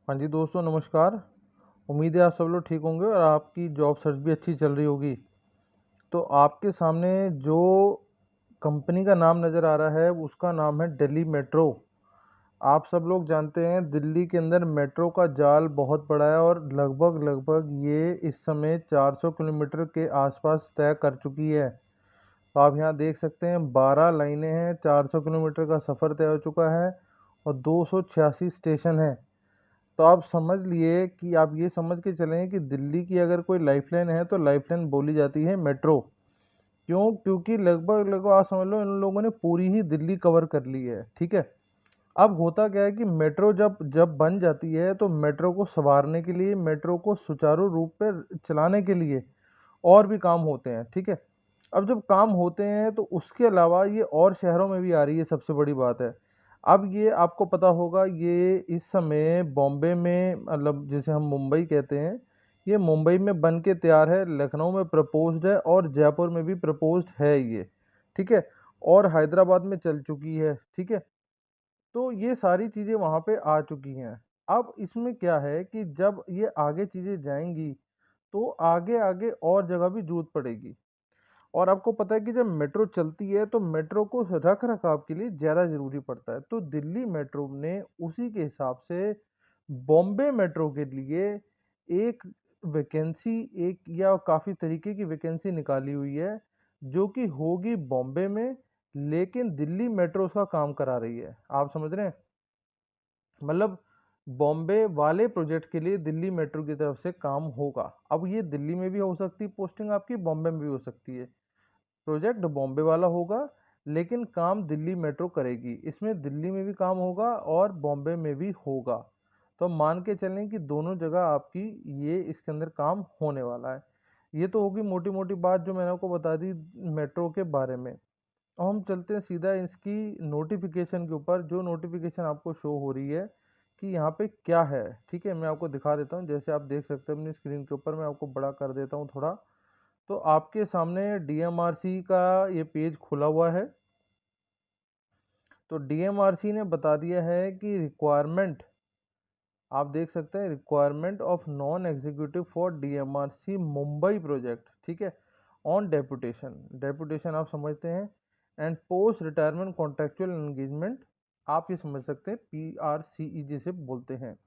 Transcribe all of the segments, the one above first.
हाँ जी दोस्तों, नमस्कार। उम्मीद है आप सब लोग ठीक होंगे और आपकी जॉब सर्च भी अच्छी चल रही होगी। तो आपके सामने जो कंपनी का नाम नज़र आ रहा है उसका नाम है दिल्ली मेट्रो। आप सब लोग जानते हैं दिल्ली के अंदर मेट्रो का जाल बहुत बड़ा है और लगभग लगभग ये इस समय 400 किलोमीटर के आसपास तय कर चुकी है। तो आप यहाँ देख सकते हैं 12 लाइनें हैं, 400 किलोमीटर का सफ़र तय हो चुका है और 286 स्टेशन हैं। तो आप समझ लिए कि आप ये समझ के चलें कि दिल्ली की अगर कोई लाइफलाइन है तो लाइफलाइन बोली जाती है मेट्रो। क्यों? क्योंकि लगभग लगभग आप समझ लो इन लोगों ने पूरी ही दिल्ली कवर कर ली है। ठीक है। अब होता क्या है कि मेट्रो जब जब बन जाती है तो मेट्रो को संवारने के लिए, मेट्रो को सुचारू रूप पे चलाने के लिए और भी काम होते हैं। ठीक है। अब जब काम होते हैं तो उसके अलावा ये और शहरों में भी आ रही है, सबसे बड़ी बात है। अब ये आपको पता होगा, ये इस समय बॉम्बे में, मतलब जिसे हम मुंबई कहते हैं, ये मुंबई में बन के तैयार है, लखनऊ में प्रपोज्ड है और जयपुर में भी प्रपोज्ड है ये। ठीक है। और हैदराबाद में चल चुकी है। ठीक है। तो ये सारी चीज़ें वहाँ पे आ चुकी हैं। अब इसमें क्या है कि जब ये आगे चीज़ें जाएंगी तो आगे आगे और जगह भी जरूरत पड़ेगी। और आपको पता है कि जब मेट्रो चलती है तो मेट्रो को रख रखाव के लिए ज़्यादा ज़रूरी पड़ता है। तो दिल्ली मेट्रो ने उसी के हिसाब से बॉम्बे मेट्रो के लिए एक वैकेंसी, एक या काफ़ी तरीके की वैकेंसी निकाली हुई है, जो कि होगी बॉम्बे में, लेकिन दिल्ली मेट्रो उसका काम करा रही है। आप समझ रहे हैं? मतलब बॉम्बे वाले प्रोजेक्ट के लिए दिल्ली मेट्रो की तरफ से काम होगा। अब ये दिल्ली में भी हो सकती है पोस्टिंग आपकी, बॉम्बे में भी हो सकती है। प्रोजेक्ट बॉम्बे वाला होगा लेकिन काम दिल्ली मेट्रो करेगी। इसमें दिल्ली में भी काम होगा और बॉम्बे में भी होगा। तो मान के चलें कि दोनों जगह आपकी ये इसके अंदर काम होने वाला है। ये तो होगी मोटी मोटी बात जो मैंने आपको बता दी मेट्रो के बारे में। अब हम चलते हैं सीधा इसकी नोटिफिकेशन के ऊपर। जो नोटिफिकेशन आपको शो हो रही है कि यहाँ पे क्या है। ठीक है, मैं आपको दिखा देता हूँ। जैसे आप देख सकते हैं अपनी स्क्रीन के ऊपर, मैं आपको बड़ा कर देता हूँ थोड़ा। तो आपके सामने डीएमआरसी का ये पेज खुला हुआ है। तो डीएमआरसी ने बता दिया है कि रिक्वायरमेंट, आप देख सकते हैं, requirement of non executive for DMRC Mumbai project. ठीक है। ऑन डेपुटेशन, डेपुटेशन आप समझते हैं, and post retirement contractual engagement, आप ये समझ सकते हैं, PRCE जिसे बोलते हैं।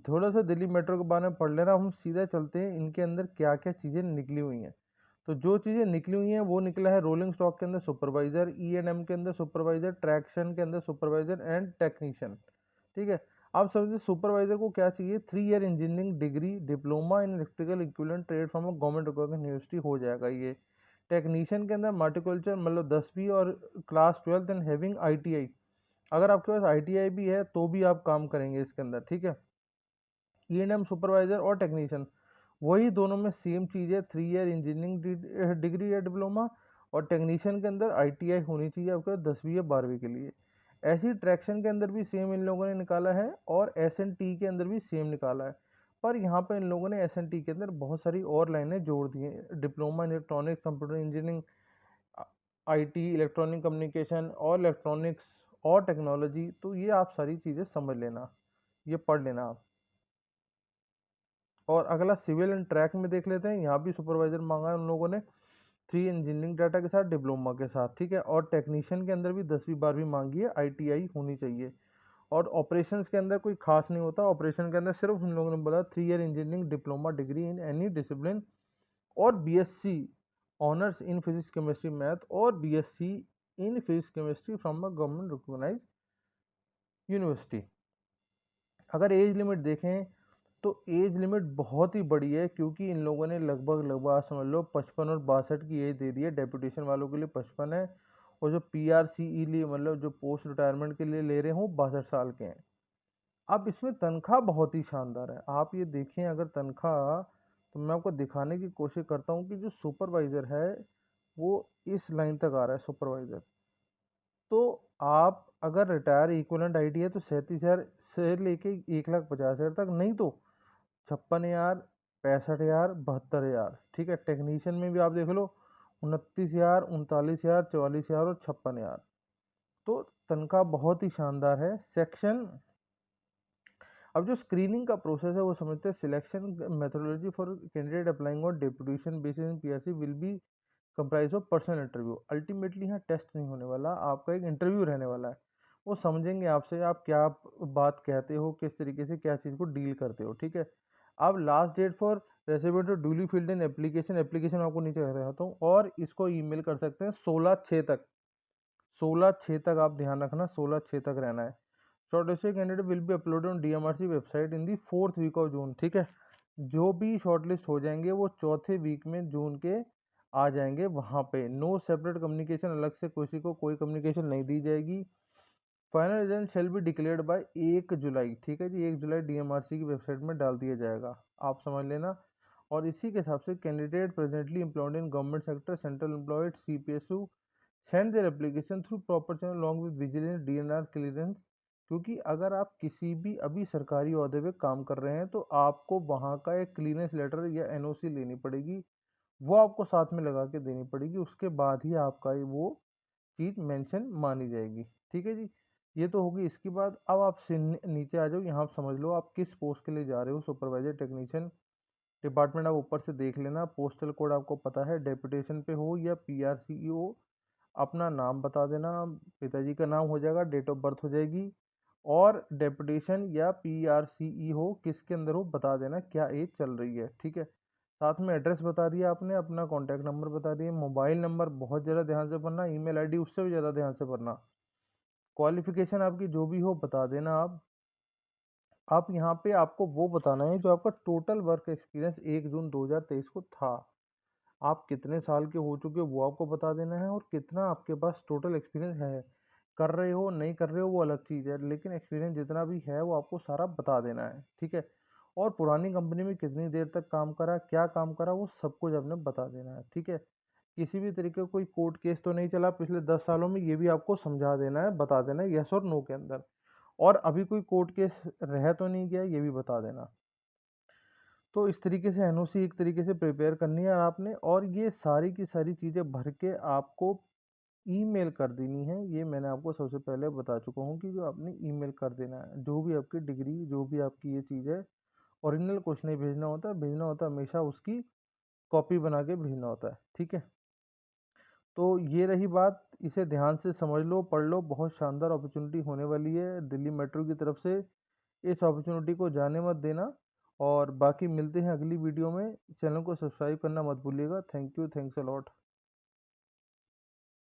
थोड़ा सा दिल्ली मेट्रो के बारे में पढ़ लेना। हम सीधा चलते हैं इनके अंदर क्या क्या चीज़ें निकली हुई हैं। तो जो चीज़ें निकली हुई हैं वो निकला है रोलिंग स्टॉक के अंदर सुपरवाइजर, E&M के अंदर सुपरवाइजर, ट्रैक्शन के अंदर सुपरवाइजर एंड टेक्नीशियन। ठीक है। आप समझिए सुपरवाइजर को क्या चाहिए, 3 year engineering degree, diploma in electrical equivalent trade from a government recognised university हो जाएगा ये। टेक्नीशियन के अंदर मार्टिकल्चर, मतलब 10वीं और class 12th and having ITI। अगर आपके पास ITI भी है तो भी आप काम करेंगे इसके अंदर। ठीक है। E&M सुपरवाइजर और टेक्नीशियन वही दोनों में सेम चीज़ है, 3 ईयर इंजीनियरिंग डिग्री या डिप्लोमा। और टेक्नीशियन के अंदर ITI होनी चाहिए आपके 10वीं या 12वीं के लिए। ऐसी ट्रैक्शन के अंदर भी सेम इन लोगों ने निकाला है और SNT के अंदर भी सेम निकाला है। पर यहाँ पर इन लोगों ने SNT के अंदर बहुत सारी और लाइनें जोड़ दी हैं, diploma in electronics computer engineering, IT electronic communication और इलेक्ट्रॉनिक्स और टेक्नोलॉजी। तो ये आप सारी चीज़ें समझ लेना, ये पढ़ लेना आप। और अगला सिविल एंड ट्रैक में देख लेते हैं। यहाँ भी सुपरवाइजर मांगा है उन लोगों ने, 3 इंजीनियरिंग डाटा के साथ, डिप्लोमा के साथ। ठीक है। और टेक्नीशियन के अंदर भी 10वीं 12वीं मांगी है, ITI होनी चाहिए। और ऑपरेशंस के अंदर कोई खास नहीं होता, ऑपरेशन के अंदर सिर्फ उन लोगों ने बोला 3 year engineering diploma degree in any discipline और BSc honours in physics chemistry math और BSc in physics chemistry from a government recognised university. अगर एज लिमिट देखें तो एज लिमिट बहुत ही बड़ी है, क्योंकि इन लोगों ने लगभग लगभग आप समझ लो 55 और 62 की एज दे दी है। डेपुटेशन वालों के लिए 55 है और जो PRCE लिए, मतलब जो पोस्ट रिटायरमेंट के लिए ले रहे हो, 62 साल के हैं। अब इसमें तनख्वाह बहुत ही शानदार है। आप ये देखें अगर तनख्वाह, तो मैं आपको दिखाने की कोशिश करता हूँ कि जो सुपरवाइज़र है वो इस लाइन तक आ रहा है सुपरवाइज़र। तो आप अगर रिटायर इक्वलेंट IT है तो 37,000 से लेके 1,50,000 तक, नहीं तो 56,000, 65,000, 72,000। ठीक है। टेक्नीशियन में भी आप देख लो 29,000, 39,000, 44,000 और 56,000। तो तनख्वाह बहुत ही शानदार है। सेक्शन अब जो स्क्रीनिंग का प्रोसेस है वो समझते हैं। Selection methodology for candidate applying on deputation basis in PRC will be comprise of personal interview. Ultimately यहाँ टेस्ट नहीं होने वाला, आपका एक इंटरव्यू रहने वाला है। वो समझेंगे आपसे आप क्या बात कहते हो, किस तरीके से क्या चीज़ को डील करते हो, ठीक है। अब last date for recipient to duly filled in application, application आपको नीचे रखता हूँ, और इसको ईमेल कर सकते हैं 16/6 तक। 16/6 तक आप ध्यान रखना, 16/6 तक रहना है। Shortlisted candidate will be uploaded on DMRC website in the 4th week of June, ठीक है। जो भी शॉर्टलिस्ट हो जाएंगे वो चौथे वीक में जून के आ जाएंगे वहाँ पे। नो सेपरेट कम्युनिकेशन, अलग से किसी को कोई कम्युनिकेशन नहीं दी जाएगी। Final result shall be declared by 1 जुलाई, ठीक है जी। 1 जुलाई डीएमआरसी की वेबसाइट में डाल दिया जाएगा, आप समझ लेना। और इसी के हिसाब से candidate presently employed in government sector, central employed, CPSU send their application through proper channel along with vigilance DNR clearance. क्योंकि अगर आप किसी भी अभी सरकारी ओहदे पे काम कर रहे हैं तो आपको वहाँ का एक क्लीयरेंस लेटर या एनओसी लेनी पड़ेगी, वो आपको साथ में लगा के देनी पड़ेगी। उसके बाद ही आपका वो चीज़ मेंशन मानी जाएगी, ठीक है जी। ये तो होगी। इसके बाद अब आप नीचे आ जाओ, यहाँ आप समझ लो आप किस पोस्ट के लिए जा रहे हो। सुपरवाइजर टेक्नीशियन डिपार्टमेंट आप ऊपर से देख लेना। पोस्टल कोड आपको पता है, डेपुटेशन पे हो या पीआरसी हो, अपना नाम बता देना, पिताजी का नाम हो जाएगा, डेट ऑफ बर्थ हो जाएगी, और डेपुटेशन या पीआरसीई हो किसके अंदर हो बता देना, क्या एज चल रही है, ठीक है। साथ में एड्रेस बता दिया आपने, अपना कॉन्टैक्ट नंबर बता दिए, मोबाइल नंबर बहुत ज़्यादा ध्यान से पढ़ना, ईमेल आईडी उससे भी ज़्यादा ध्यान से पढ़ना, क्वालिफिकेशन आपकी जो भी हो बता देना। आप यहाँ पे आपको वो बताना है जो आपका टोटल वर्क एक्सपीरियंस 1 जून 2023 को था। आप कितने साल के हो चुके हो वो आपको बता देना है, और कितना आपके पास टोटल एक्सपीरियंस है। कर रहे हो नहीं कर रहे हो वो अलग चीज़ है, लेकिन एक्सपीरियंस जितना भी है वो आपको सारा बता देना है, ठीक है। और पुरानी कंपनी में कितनी देर तक काम करा, क्या काम करा, वो सब कुछ आपने बता देना है, ठीक है। किसी भी तरीके का कोई कोर्ट केस तो नहीं चला पिछले 10 सालों में, ये भी आपको समझा देना है, बता देना है यस और नो के अंदर। और अभी कोई कोर्ट केस रह तो नहीं गया, ये भी बता देना। तो इस तरीके से एनओसी एक तरीके से प्रिपेयर करनी है आपने, और ये सारी की सारी चीज़ें भर के आपको ईमेल कर देनी है। ये मैंने आपको सबसे पहले बता चुका हूँ कि जो आपने ईमेल कर देना है, जो भी आपकी डिग्री, जो भी आपकी ये चीज़ है। ओरिजिनल कुछ नहीं भेजना होता, भेजना होता हमेशा उसकी कॉपी बना के भेजना होता है, ठीक है। तो ये रही बात, इसे ध्यान से समझ लो, पढ़ लो। बहुत शानदार अपॉर्चुनिटी होने वाली है दिल्ली मेट्रो की तरफ से। इस अपॉर्चुनिटी को जाने मत देना। और बाकी मिलते हैं अगली वीडियो में। चैनल को सब्सक्राइब करना मत भूलिएगा। Thank you, thanks a lot.